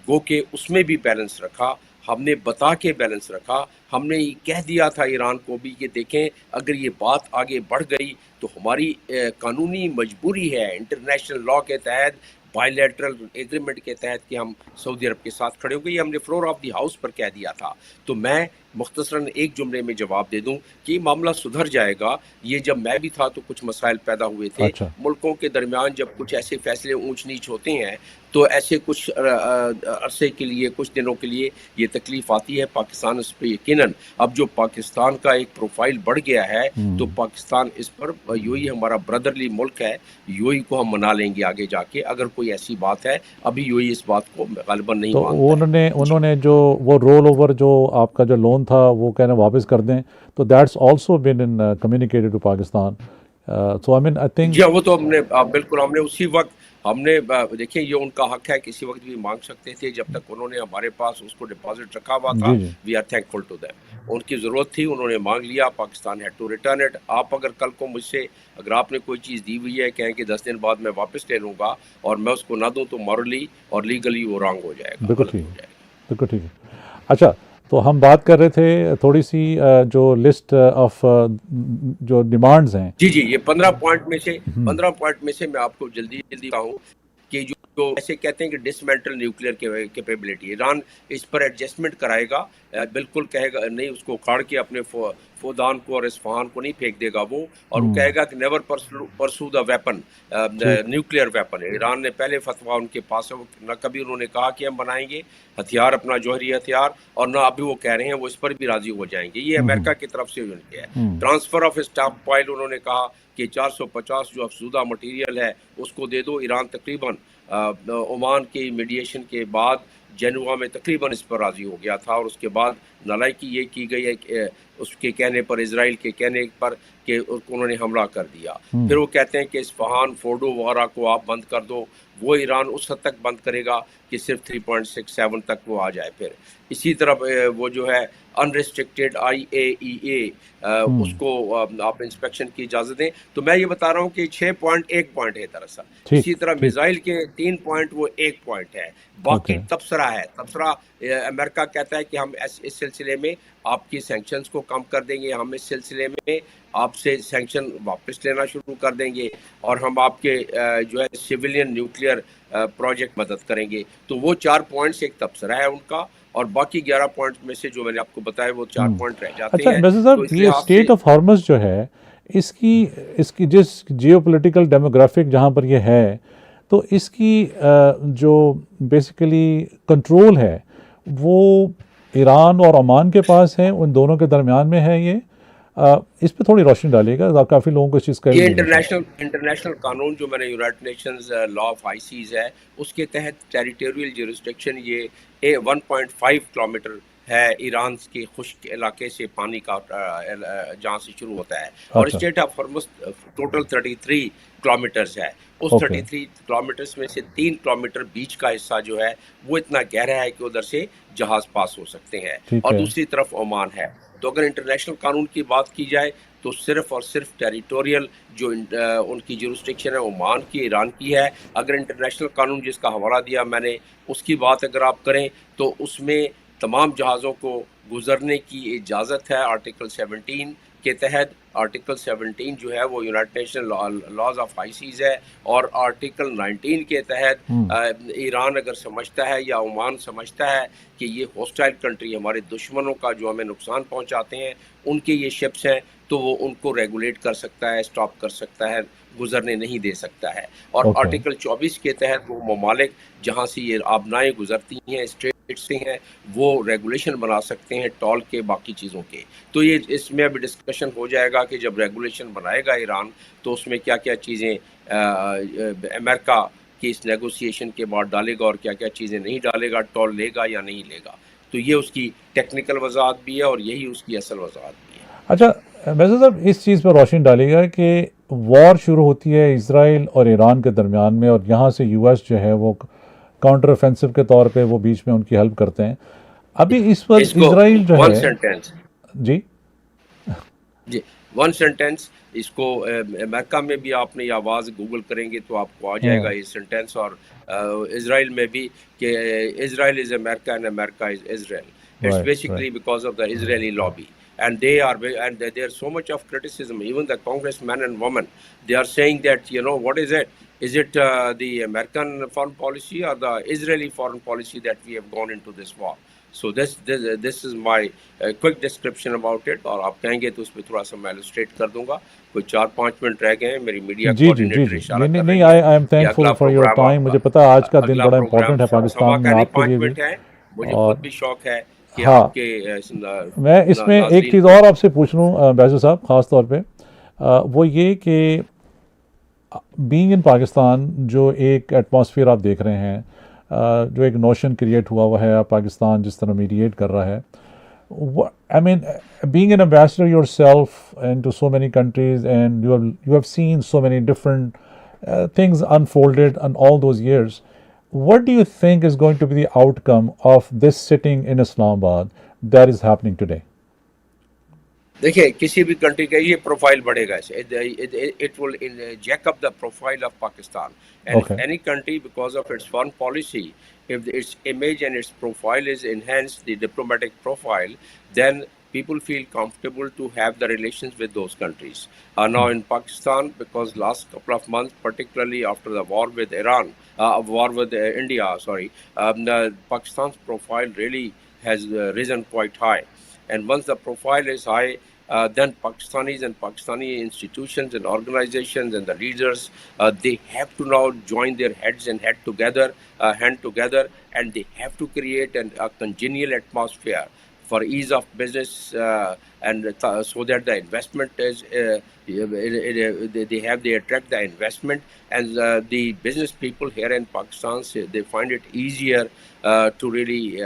گو کہ اس میں بھی بیلنس رکھا، ہم نے بتا کے بیلنس رکھا. ہم نے یہ کہہ دیا تھا ایران کو بھی کہ دیکھیں اگر یہ بات آگے بڑھ گئی تو ہماری قانونی مجبوری ہے انٹرنیشنل لاء کے تحت، بائی لیٹرل ایگریمنٹ کے تحت، کہ ہم سعودی عرب کے ساتھ کھڑے ہو گئے. یہ ہم نے فلور آف دی ہاؤس پر کہہ دیا تھا. تو میں مختصراً ایک جملے میں جواب دے دوں کہ یہ معاملہ سدھر جائے گا. یہ جب میں بھی تھا تو کچھ مسائل پیدا ہوئے تھے ملکوں کے درمیان. جب کچھ ایسے فیصلے اونچ نیچ ہوتے ہیں تو ایسے کچھ عرصے کے لیے، کچھ دنوں کے لیے یہ تکلیف آتی ہے. پاکستان اس پہ یقیناً، اب جو پاکستان کا ایک پروفائل بڑھ گیا ہے تو پاکستان اس پر، یو اے ہمارا بردرلی ملک ہے، یو اے کو ہم منا لیں گے آگے جا کے اگر کوئی ایسی بات ہے. ابھی یو اے اس بات کو غالباً نہیں مانتا. انہوں نے جو وہ رول اوور جو آپ کا جو لون تھا وہ کہنا واپس کر دیں، تو that's also been communicated to Pakistan. So I mean I think جی وہ تو ہم نے بالکل، ہم نے اسی وقت ہم نے دیکھیں یہ ان کا حق ہے، کسی وقت بھی مانگ سکتے تھے، جب تک انہوں نے ہمارے پاس اس کو ڈپازٹ رکھا ہوا تھا we are thankful to them. ان کی ضرورت تھی، انہوں نے مانگ لیا، Pakistan had to return it. آپ اگر کل کو مجھ سے اگر آپ نے کوئی چیز دی ہوئی ہے کہیں کہ 10 دن بعد میں واپس لے لوں گا اور میں اس کو نہ دوں تو مورلی اور لیگلی وہ رانگ ہو جائے گا، بالکل ٹھیک ہے، بالکل ٹھیک ہے. اچھا تو ہم بات کر رہے تھے تھوڑی سی جو لسٹ آف جو ڈیمانڈز ہیں. جی یہ 15 پوائنٹ میں سے میں آپ کو جلدی کہوں کہ جو ایسے کہتے ہیں کہ ڈسمینٹل نیوکلیئر کیپیبلٹی، ایران اس پر ایڈجسٹمنٹ کرائے گا، بالکل کہے گا نہیں، اس کو اکھاڑ کے اپنے فودان کو اور اصفہان کو نہیں پھینک دے گا وہ، اور وہ کہے گا کہ نیور پرسو دا ویپن، نیوکلیئر ویپن. ایران نے پہلے فتویٰ ان کے پاس ہے، نہ کبھی انہوں نے کہا کہ ہم بنائیں گے ہتھیار، اپنا جوہری ہتھیار، اور نہ ابھی وہ کہہ رہے ہیں وہ اس پر بھی راضی ہو جائیں گے. یہ امریکہ کی طرف سے ان کے ہے. ٹرانسفر آف اسٹاک پائل، انہوں نے کہا کہ 450 جو افزودہ مٹیریل ہے اس کو دے دو. ایران تقریباً عمان کی میڈیشن کے بعد جنوا میں تقریباً اس پر راضی ہو گیا تھا، اور اس کے بعد نالائکی یہ کی گئی ہے کہ اس کے کہنے پر، اسرائیل کے کہنے پر، کہ انہوں نے حملہ کر دیا. پھر وہ کہتے ہیں کہ اصفہان، فورڈو وغیرہ کو آپ بند کر دو. وہ ایران اس حد تک بند کرے گا کہ صرف 3.67 تک وہ آ جائے. پھر اسی طرح وہ جو ہے انریسٹرکٹیڈ IAEA، اس کو آپ انسپیکشن کی اجازت دیں. تو میں یہ بتا رہا ہوں کہ 6 پوائنٹ 1 پوائنٹ ہے دراصل. اسی طرح میزائل کے 3 پوائنٹ وہ 1 پوائنٹ ہے. باقی تبصرہ ہے. تبصرہ امریکہ کہتا ہے کہ ہم اس سلسلے میں آپ کی سینکشنز کو کم کر دیں گے، ہم اس سلسلے میں آپ سے سینکشن واپس لینا شروع کر دیں گے، اور ہم آپ کے جو ہے سویلین نیوکلیئر پروجیکٹ مدد کریں گے. تو وہ 4 پوائنٹس ایک تبصرہ ہے ان کا، اور باقی 11 پوائنٹ میں سے جو میں نے آپ کو بتایا وہ 4 پوائنٹ رہ جاتے ہیں. اچھا صاحب، یہ اسٹیٹ آف ہارمز جو ہے اس کی جس جیو پولیٹیکل ڈیموگرافک جہاں پر یہ ہے، تو اس کی جو بیسیکلی کنٹرول ہے وہ ایران اور عمان کے پاس ہے، ان دونوں کے درمیان میں ہے. یہ اس پہ تھوڑی روشنی ڈالے گا، کافی لوگوں کو اس چیز کا یہ انٹرنیشنل قانون جو میں نے United nations law of high seas ہے اس کے تحت ٹیریٹوریل جیورسڈکشن یہ 1.5 کلومیٹر ہے ایران کے خشک علاقے سے، پانی کا جہاں سے شروع ہوتا ہے. اور state of harms total 33 kilometres ہے. اس 33 کلومیٹرز میں سے 3 کلومیٹر بیچ کا حصہ جو ہے وہ اتنا گہرا ہے کہ ادھر سے جہاز پاس ہو سکتے ہیں، اور دوسری طرف عمان ہے. تو اگر انٹرنیشنل قانون کی بات کی جائے تو صرف اور صرف ٹیریٹوریل جو ان کی جورسڈکشن ہے عمان کی، ایران کی ہے. اگر انٹرنیشنل قانون جس کا حوالہ دیا میں نے اس کی بات اگر آپ کریں تو اس میں تمام جہازوں کو گزرنے کی اجازت ہے آرٹیکل 17 کے تحت. آرٹیکل 17 جو ہے وہ United nation laws of high seas ہے، اور آرٹیکل 19 کے تحت ایران اگر سمجھتا ہے یا عمان سمجھتا ہے کہ یہ ہوسٹائل کنٹری، ہمارے دشمنوں کا جو ہمیں نقصان پہنچاتے ہیں، ان کے یہ شپس ہیں، تو وہ ان کو ریگولیٹ کر سکتا ہے، اسٹاپ کر سکتا ہے، گزرنے نہیں دے سکتا ہے. اور آرٹیکل 24 کے تحت وہ ممالک جہاں سے یہ آبنائیں گزرتی ہیں، اسٹریٹ سے ہیں، وہ ریگولیشن بنا سکتے ہیں ٹول کے، باقی چیزوں کے. تو یہ اس میں ابھی ڈسکشن ہو جائے گا کہ جب ریگولیشن بنائے گا ایران تو اس میں کیا کیا چیزیں امریکہ کی اس نیگوسیشن کے بعد ڈالے گا اور کیا کیا چیزیں نہیں ڈالے گا، ٹول لے گا یا نہیں لے گا. تو یہ اس کی ٹیکنیکل وضاحت بھی ہے اور یہی اس کی اصل وضاحت بھی ہے. اچھا ویسے صاحب اس چیز پر روشنی ڈالے گا کہ وار شروع ہوتی ہے اسرائیل اور ایران کے درمیان میں، اور یہاں سے US جو ہے وہ کاؤنٹر افینسو کے طور پہ وہ بیچ میں ان کی ہیلپ کرتے ہیں. ابھی اس وقت اسرائیل جو ہے جی 1 سینٹینس اس کو امریکہ میں بھی آپ نے یہ آواز گوگل کریں گے تو آپ کو آ جائے گا یہ سینٹینس، اور اسرائیل میں بھی کہ Israel is America and America is Israel. It's basically because of the Israeli lobby. And there's so much of criticism. Even the congressmen and women, they are saying that, what is it? Is it the American foreign policy or the Israeli foreign policy that we have gone into this war? So this is my quick description about it. اور آپ کہیں گے تو اس پہ تھوڑا سا میں illustrate کر دوں گا. کوئی 4-5 منٹ رہ گئے ہیں. میری میڈیا کوآرڈینیٹر اشارہ کر رہی ہے. I am thankful for your time. مجھے پتا ہے آج کا دن بڑا امپورٹنٹ ہے پاکستان میں آپ کے لیے بھی. مجھے خود بھی شوق ہے. ہاں میں اس میں ایک چیز اور آپ سے پوچھ لوں بیزو صاحب، خاص طور پہ وہ یہ کہ بینگ ان پاکستان جو ایک ایٹماسفیئر آپ دیکھ رہے ہیں، جو ایک نوشن کریٹ ہوا ہے، پاکستان جس طرح میڈیٹ کر رہا ہے، I mean being an ambassador yourself into so many countries and you have seen so many different things unfolded and all those years. What do you think is going to be the outcome of this sitting in Islamabad that is happening today? देखिए किसी भी country का ये profile बढ़ेगा, it will jack up the profile of Pakistan, and if any country, because of its foreign policy, if its image and its profile is enhanced, the diplomatic profile, then people feel comfortable to have the relations with those countries. Now in Pakistan, because last couple of months, particularly after the war with India, Pakistan's profile really has risen quite high. And once the profile is high, then Pakistanis and Pakistani institutions and organizations and the leaders, they have to now join their heads and hand together, and they have to create a congenial atmosphere for ease of business, and so that the investment is, they attract the investment, and the business people here in Pakistan, they find it easier to really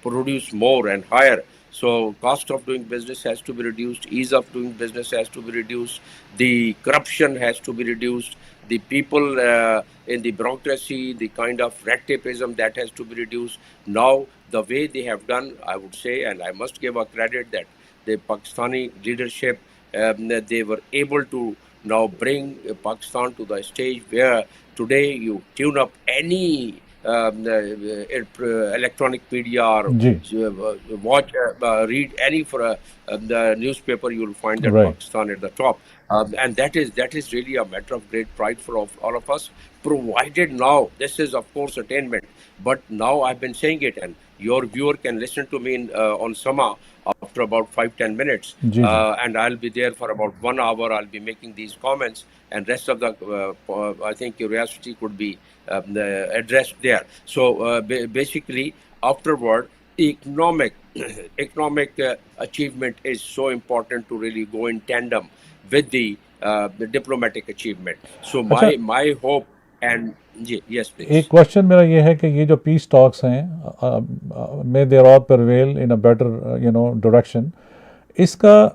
produce more and higher. So cost of doing business has to be reduced, ease of doing business has to be reduced, the corruption has to be reduced, the people in the bureaucracy, the kind of red tapeism, that has to be reduced. Now, the way they have done, I would say, and I must give a credit that the Pakistani leadership, they were able to now bring Pakistan to the stage where today you tune up any electronic media or watch, read any for the newspaper, you will find that Pakistan at the top, and that is really a matter of great pride for all of us. Provided now, this is of course attainment, but now I've been saying it, and your viewer can listen to me on Sama after about 5-10 minutes, and I'll be there for about 1 hour. I'll be making these comments, and rest of the I think curiosity could be addressed there. So basically, afterward, economic achievement is so important to really go in tandem with the diplomatic achievement. So my hope, and yes please. एक question मेरा ये है कि ये जो peace talks हैं, may there are prevail in a better direction, इसका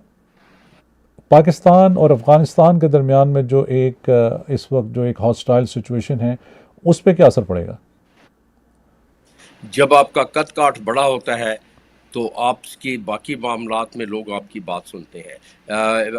पाकिस्तान और अफगानिस्तान के दरमियान में जो एक इस वक्त जो एक हॉस्टाइल सिचुएशन है, उस पर क्या असर पड़ेगा? जब आपका कद काठ बड़ा होता है तो आपकी बाकी मामलात में लोग आपकी बात सुनते हैं.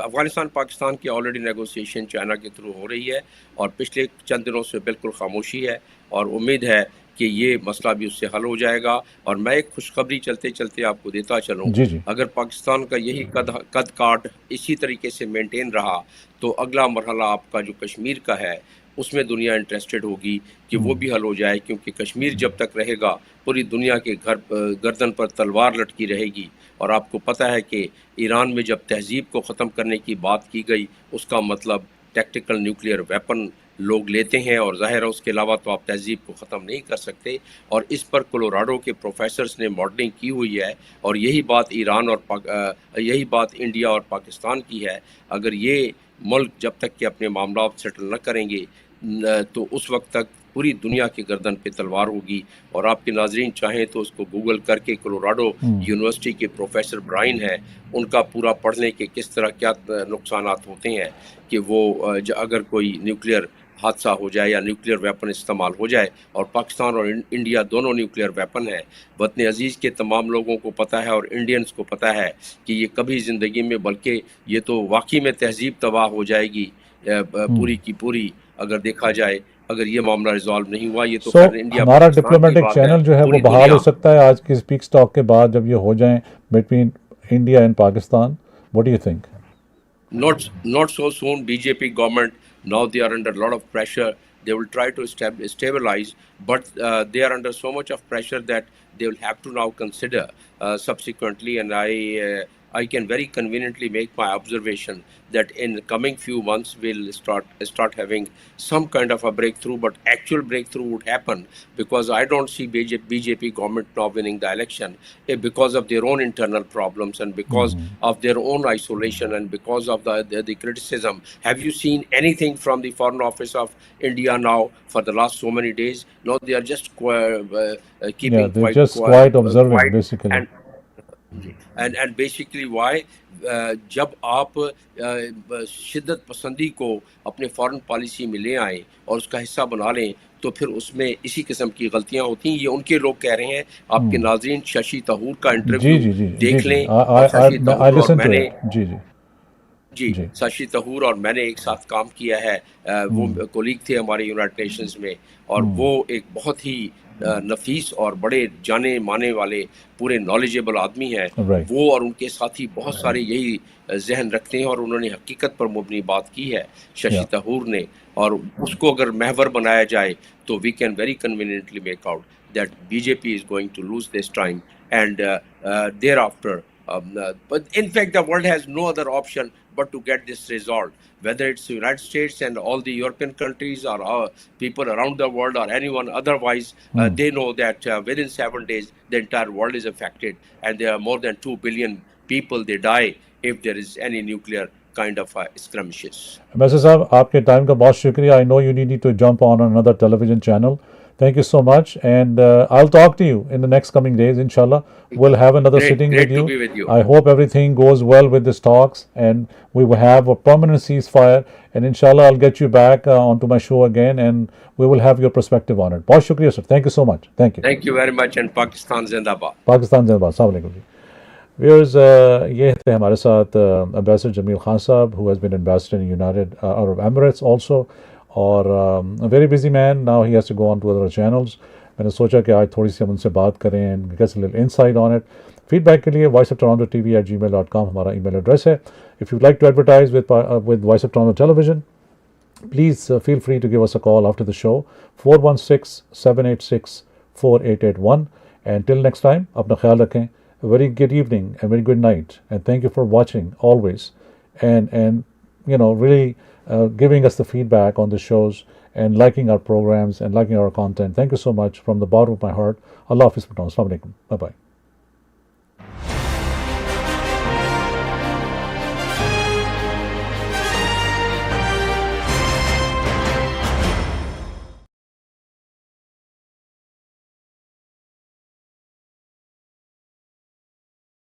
अफगानिस्तान पाकिस्तान की ऑलरेडी नेगोशिएशन चाइना के थ्रू हो रही है, और पिछले चंद दिनों से बिल्कुल खामोशी है, और उम्मीद है कि ये मसला भी उससे हल हो जाएगा. और मैं एक खुशखबरी चलते चलते आपको देता चलूँ, अगर पाकिस्तान का यही कद काठ इसी तरीके से मेंटेन रहा, तो अगला मरहला आपका जो कश्मीर का है, उसमें दुनिया इंटरेस्टेड होगी कि वो भी हल हो जाए, क्योंकि कश्मीर जब तक रहेगा पूरी दुनिया के गर्दन पर तलवार लटकी रहेगी. और आपको पता है कि ईरान में जब तहजीब को ख़त्म करने की बात की गई, उसका मतलब टैक्टिकल न्यूक्लियर वेपन लोग लेते हैं, और ज़ाहिर है उसके अलावा तो आप तहजीब को ख़त्म नहीं कर सकते. और इस पर कोलोराडो के प्रोफेसर्स ने मॉडलिंग की हुई है, और यही बात ईरान और यही बात इंडिया और पाकिस्तान की है. अगर ये मुल्क जब तक कि अपने मामला सेटल न करेंगे, तो उस वक्त तक पूरी दुनिया की गर्दन पे तलवार होगी. और आपके नाजरीन चाहें तो उसको गूगल करके कोलोराडो यूनिवर्सिटी के प्रोफेसर ब्राइन हैं, उनका पूरा पढ़ लें कि किस तरह क्या नुकसानात होते हैं कि वो अगर कोई न्यूक्लियर हादसा हो जाए या न्यूक्लियर वेपन इस्तेमाल हो जाए. और पाकिस्तान और इंडिया दोनों न्यूक्लियर वेपन है. वतन अजीज़ के तमाम लोगों को पता है और इंडियंस को पता है कि ये कभी ज़िंदगी में, बल्कि ये तो वाकई में तहजीब तबाह हो जाएगी पूरी की पूरी, अगर देखा जाए, अगर ये मामला रिजॉल्व नहीं हुआ. ये तो इंडिया हमारा डिप्लोमेटिक चैनल जो है वो बहाल हो सकता है आज की स्पीक स्टॉक के बाद, जब ये हो जाए between India and Pakistan. What do you think? Not so soon. BJP government, now they are under a lot of pressure. They will try to stabilize, but they are under so much of pressure that they will have to now consider subsequently. And I can very conveniently make my observation that in the coming few months we'll start having some kind of a breakthrough, but actual breakthrough would happen, because I don't see BJP government now winning the election because of their own internal problems, and because of their own isolation, and because of the criticism. Have you seen anything from the Foreign Office of India now for the last so many days? No, they are just keeping quiet observing, basically. and basically why जब आप शिद्दत पसंदी को अपने foreign policy में ले आएं और उसका हिस्सा बना लें तो फिर उसमें इसी किस्म की गलतियां होती हैं। ये उनके लोग कह रहे हैं। आपके नाज़रीन शशि तहूर का इंटरव्यू देख लें। और शशि तहूर और मैंने जी शशि तहूर और मैंने एक साथ काम किया है। वो कोलीग थे हमारे यूनाइटेड नेशंस में और वो एक बहुत ही नफीस और बड़े जाने माने वाले पूरे नॉलेजेबल आदमी हैं। वो और उनके साथी बहुत सारे यही जहन रखते हैं और उन्होंने हकीकत पर मुबनी बात की है शशि तहूर ने। और उसको अगर महवर बनाया जाए तो we can very conveniently make out that BJP is going to lose this time and thereafter but in fact the world has no other option but to get this resolved, whether it's the United States and all the European countries or people around the world or anyone otherwise. They know that within 7 days the entire world is affected and there are more than 2 billion people they die if there is any nuclear kind of skirmishes. Mr. Saab, aapke time ka bahut shukriya. I know you need to jump on another television channel. Thank you so much, and I'll talk to you in the next coming days, inshallah. We'll have another sitting great with you. To be with you. I hope everything goes well with these talks, and we will have a permanent ceasefire. And inshallah, I'll get you back onto my show again, and we will have your perspective on it. Bahut shukriya, sir. Thank you so much. Thank you. Thank you very much, and Pakistan Zindabad. Pakistan Zindabad. Assalamu alaikum. Viewers, ये थे हमारे साथ Ambassador Jamil Khan साहब, who has been ambassador in United Arab Emirates also. और a very busy man, now he has to go on to other channels. मैंने सोचा कि आज थोड़ी सी हम उनसे बात करें and get a little insight on it. Feedback के लिए voiceoftorontotv@gmail.com हमारा email address है. If you'd like to advertise with Voice of Toronto Television, please feel free to give us a call after the show, 416-786-4881. And till next time, अपना ख्याल रखें. A very good evening and very good night. And thank you for watching always. And you know, really giving us the feedback on the shows and liking our programs and liking our content. Thank you so much from the bottom of my heart. Allah Hafiz. Assalamu alaikum. Bye-bye.